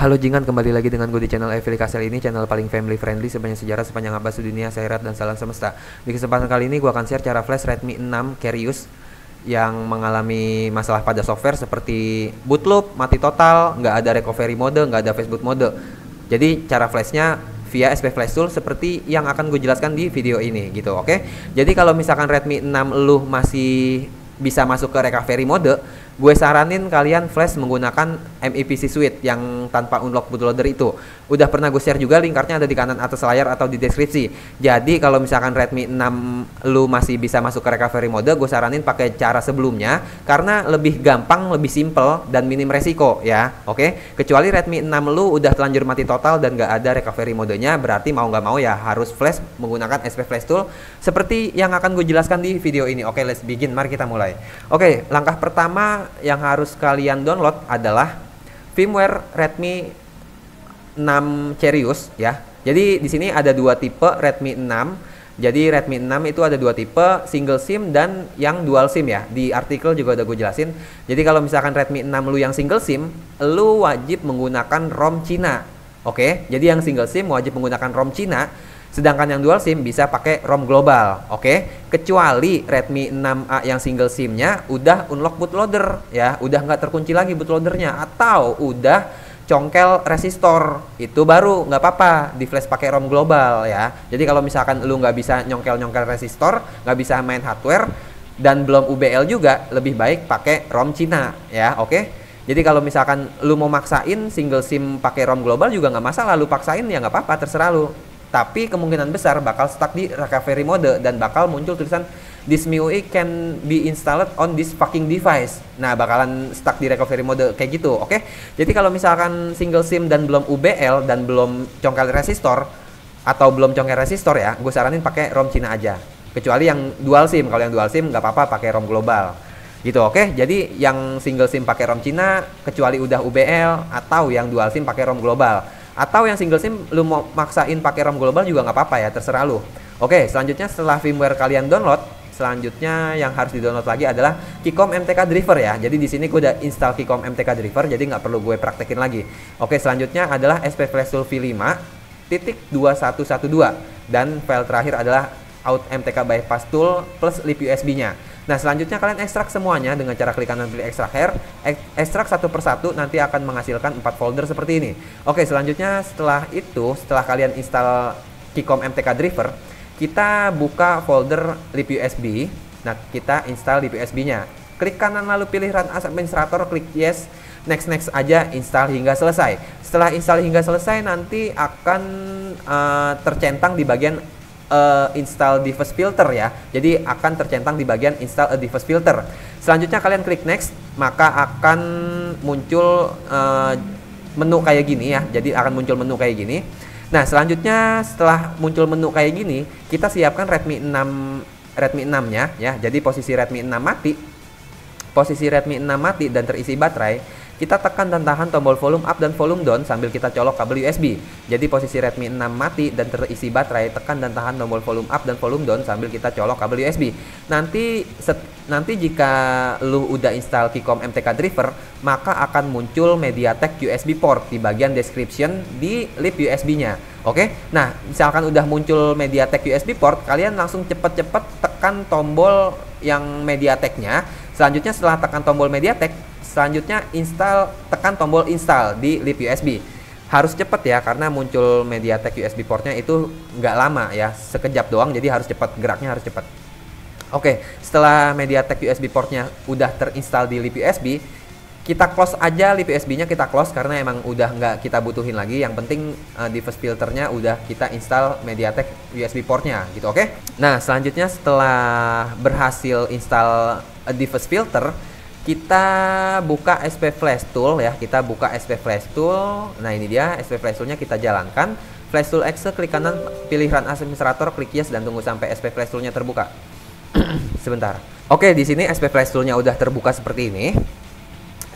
Halo Jingan, kembali lagi dengan gue di channel Evil Castle ini, channel paling family friendly sepanjang sejarah, sepanjang abad dunia, Seirat dan salam semesta. Di kesempatan kali ini gue akan share cara flash Redmi 6 Kereus yang mengalami masalah pada software seperti bootloop, mati total, nggak ada recovery mode, nggak ada Facebook mode. Jadi cara flashnya via SP Flash Tool seperti yang akan gue jelaskan di video ini gitu, oke? Jadi kalau misalkan Redmi 6 lu masih bisa masuk ke recovery mode, gue saranin kalian flash menggunakan MEPC Suite yang tanpa unlock bootloader itu. Udah pernah gue share juga, linknya ada di kanan atas layar atau di deskripsi. Jadi kalau misalkan Redmi 6 lu masih bisa masuk ke recovery mode, gue saranin pakai cara sebelumnya karena lebih gampang, lebih simple dan minim resiko ya. Oke, kecuali Redmi 6 lu udah telanjur mati total dan gak ada recovery modenya, berarti mau gak mau ya harus flash menggunakan SP Flash Tool seperti yang akan gue jelaskan di video ini. Oke, let's begin. Mari kita mulai. Oke, langkah pertama yang harus kalian download adalah firmware Redmi 6 Kereus ya. Jadi di sini ada dua tipe Redmi 6. Jadi Redmi 6 itu ada dua tipe, single SIM dan yang dual SIM ya. Di artikel juga udah gue jelasin. Jadi kalau misalkan Redmi 6 lu yang single SIM, lu wajib menggunakan ROM Cina. Oke, jadi yang single SIM wajib menggunakan ROM Cina. Sedangkan yang dual SIM bisa pakai ROM global, oke? Kecuali Redmi 6A yang single SIM-nya udah unlock bootloader, ya, udah nggak terkunci lagi bootloadernya, atau udah congkel resistor, itu baru nggak apa-apa di flash pakai ROM global ya. Jadi kalau misalkan lu nggak bisa nyongkel resistor, nggak bisa main hardware dan belum UBL juga, lebih baik pakai ROM Cina, ya, oke? Jadi kalau misalkan lu mau maksain single SIM pakai ROM global juga nggak masalah, lu paksain ya nggak apa-apa, terserah lu. Tapi kemungkinan besar bakal stuck di recovery mode dan bakal muncul tulisan this MIUI can be installed on this fucking device. Nah, bakalan stuck di recovery mode kayak gitu, oke? Jadi kalau misalkan single SIM dan belum UBL dan belum congkel resistor atau belum congkel resistor ya, gue saranin pakai ROM Cina aja. Kecuali yang dual SIM, kalau yang dual SIM nggak apa-apa pakai ROM global. Gitu, oke? Jadi yang single SIM pakai ROM Cina kecuali udah UBL atau yang dual SIM pakai ROM global. Atau yang single SIM lu mau maksain pakai ROM global juga nggak apa-apa ya, terserah lu. Oke, selanjutnya setelah firmware kalian download, selanjutnya yang harus di-download lagi adalah Qikom MTK Driver ya. Jadi di sini gue udah install Qikom MTK Driver, jadi nggak perlu gue praktekin lagi. Oke, selanjutnya adalah SP Flash Tool V5.2112 dan file terakhir adalah Out MTK Bypass Tool plus lip USB-nya. Nah, selanjutnya kalian ekstrak semuanya dengan cara klik kanan pilih ekstrak here. Ekstrak satu persatu nanti akan menghasilkan 4 folder seperti ini. Oke, selanjutnya setelah kalian install Qikom MTK Driver, kita buka folder lip USB. Nah, kita install lip USB-nya. Klik kanan lalu pilih Run as Administrator, klik yes. Next aja, install hingga selesai. Setelah install hingga selesai nanti akan tercentang di bagian install device filter ya. Jadi akan tercentang di bagian install a device filter. Selanjutnya kalian klik next, maka akan muncul menu kayak gini ya. Jadi akan muncul menu kayak gini. Nah, selanjutnya setelah muncul menu kayak gini, kita siapkan Redmi 6-nya ya. Jadi posisi Redmi 6 mati dan terisi baterai, kita tekan dan tahan tombol volume up dan volume down sambil kita colok kabel USB. Jadi posisi Redmi 6 mati dan terisi baterai, tekan dan tahan tombol volume up dan volume down sambil kita colok kabel USB. Nanti jika lu udah install Qikom MTK Driver, maka akan muncul MediaTek USB port di bagian description di lip USB-nya. Oke? Nah, misalkan udah muncul MediaTek USB port, kalian langsung cepet-cepet tekan tombol yang MediaTek-nya. Selanjutnya setelah tekan tombol MediaTek, selanjutnya tekan tombol install di lip USB. Harus cepet ya, karena muncul MediaTek USB portnya itu nggak lama ya, sekejap doang, jadi harus cepet, geraknya harus cepet. Oke, setelah MediaTek USB portnya udah terinstall di lip USB, kita close aja lip USB-nya, kita close karena emang udah nggak kita butuhin lagi. Yang penting device filternya udah kita install MediaTek USB portnya gitu, oke? Nah, selanjutnya setelah berhasil install device filter, kita buka SP Flash Tool ya, kita buka SP Flash Tool. Nah, ini dia SP Flash Tool-nya, kita jalankan. Flash Tool Exe, klik kanan, pilih Run as Administrator, klik yes dan tunggu sampai SP Flash Tool-nya terbuka. Sebentar. Oke, di sini SP Flash Tool-nya udah terbuka seperti ini.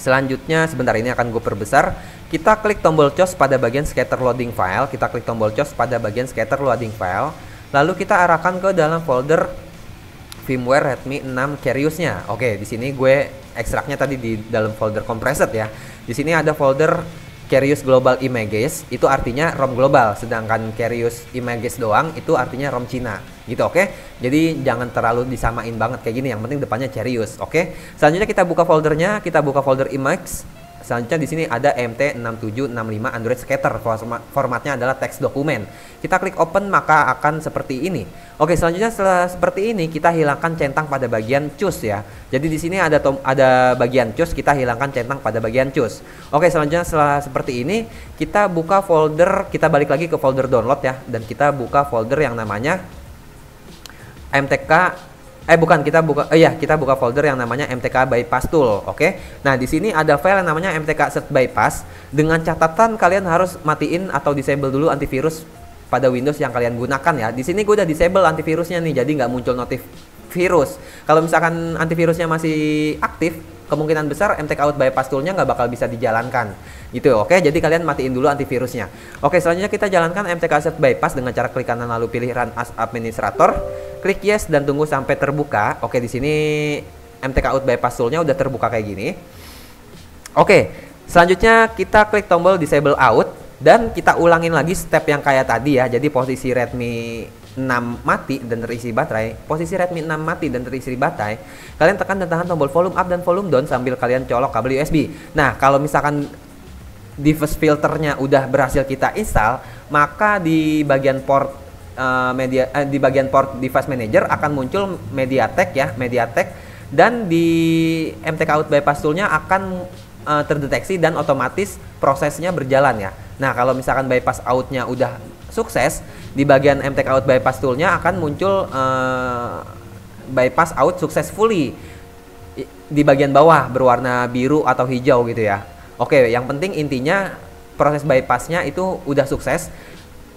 Selanjutnya, sebentar, ini akan gue perbesar. Kita klik tombol cos pada bagian scatter loading file. Kita klik tombol cos pada bagian scatter loading file. Lalu kita arahkan ke dalam folder firmware Redmi 6 Kereus-nya. Oke, di sini gue ekstraknya tadi di dalam folder compressed ya. Di sini ada folder Kereus Global Images itu artinya ROM global, sedangkan Kereus Images doang itu artinya ROM Cina gitu. Oke, jadi jangan terlalu disamain banget kayak gini, yang penting depannya Kereus. Oke, selanjutnya kita buka foldernya, kita buka folder Images. Selanjutnya di sini ada MT6765 Android Scatter, formatnya adalah teks dokumen. Kita klik open maka akan seperti ini. Oke, selanjutnya setelah seperti ini kita hilangkan centang pada bagian choose ya. Jadi di sini ada bagian choose, kita hilangkan centang pada bagian choose. Oke, selanjutnya setelah seperti ini kita buka folder, kita balik lagi ke folder download ya, dan kita buka folder yang namanya MTK. Kita buka folder yang namanya MTK Bypass Tool. Oke. Nah, di sini ada file yang namanya MTK Set Bypass, dengan catatan kalian harus matiin atau disable dulu antivirus pada Windows yang kalian gunakan ya. Di sini gue udah disable antivirusnya nih, jadi nggak muncul notif virus. Kalau misalkan antivirusnya masih aktif, kemungkinan besar MTK Out Bypass Tool-nya nggak bakal bisa dijalankan gitu. Oke, jadi kalian matiin dulu antivirusnya. Oke, selanjutnya kita jalankan MTK Set Bypass dengan cara klik kanan lalu pilih Run as Administrator, klik yes dan tunggu sampai terbuka. Oke, di sini MTK Out Bypass Tool-nya udah terbuka kayak gini. Oke, selanjutnya kita klik tombol Disable Out dan kita ulangin lagi step yang kayak tadi ya. Jadi posisi Redmi 6 mati dan terisi baterai, posisi Redmi 6 mati dan terisi baterai, kalian tekan dan tahan tombol volume up dan volume down sambil kalian colok kabel USB. Nah, kalau misalkan device filternya udah berhasil kita install, maka di bagian port di bagian port device manager akan muncul MediaTek ya, MediaTek, dan di MTK Out Bypass Tool-nya akan terdeteksi dan otomatis prosesnya berjalan ya. Nah, kalau misalkan bypass out-nya udah sukses, di bagian MTK Out Bypass Tool-nya akan muncul bypass out successfully di bagian bawah berwarna biru atau hijau gitu ya. Oke, yang penting intinya proses bypassnya itu udah sukses,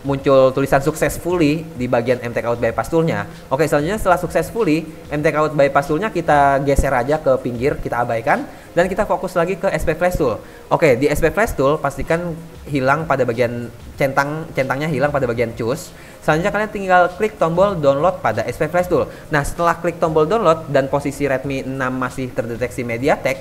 muncul tulisan successfully di bagian MTK Out Bypass Tool-nya. Oke, selanjutnya setelah successfully, MTK Out Bypass Tool-nya kita geser aja ke pinggir, kita abaikan, dan kita fokus lagi ke SP Flash Tool. Oke, di SP Flash Tool pastikan hilang pada bagian centangnya hilang pada bagian choose. Selanjutnya kalian tinggal klik tombol download pada SP Flash Tool. Nah, setelah klik tombol download dan posisi Redmi 6 masih terdeteksi MediaTek,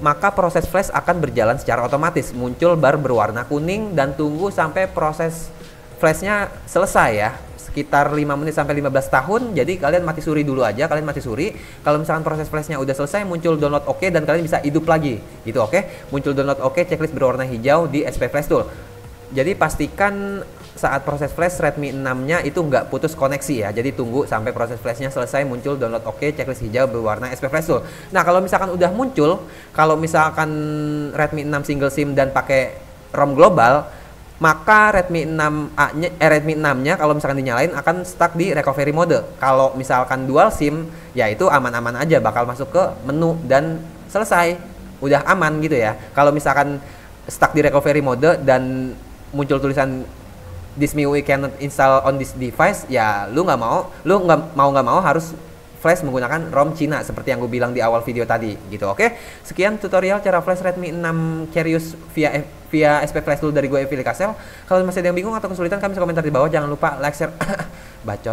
maka proses flash akan berjalan secara otomatis. Muncul bar berwarna kuning dan tunggu sampai proses flashnya selesai ya, sekitar 5 menit sampai 15 tahun. Jadi kalian mati suri dulu aja, kalian mati suri. Kalau misalkan proses flashnya udah selesai, muncul download oke dan kalian bisa hidup lagi gitu. Oke, muncul download oke, checklist berwarna hijau di SP Flash Tool. Jadi pastikan saat proses flash Redmi 6-nya itu nggak putus koneksi ya. Jadi tunggu sampai proses flashnya selesai, muncul download oke, checklist hijau berwarna SP Flash Tool. Nah, kalau misalkan udah muncul, kalau misalkan Redmi 6 single SIM dan pakai ROM global, maka Redmi 6-nya kalau misalkan dinyalain akan stuck di recovery mode. Kalau misalkan dual SIM, ya itu aman-aman aja, bakal masuk ke menu dan selesai, udah aman gitu ya. Kalau misalkan stuck di recovery mode dan muncul tulisan this MIUI cannot install on this device, ya lu nggak mau harus flash menggunakan ROM Cina seperti yang gue bilang di awal video tadi gitu. Oke, sekian tutorial cara flash Redmi 6 Kereus via SP Flash Tool dari gue, Evil Kasel. Kalau masih ada yang bingung atau kesulitan, kami bisa komentar di bawah. Jangan lupa like, share, bacot.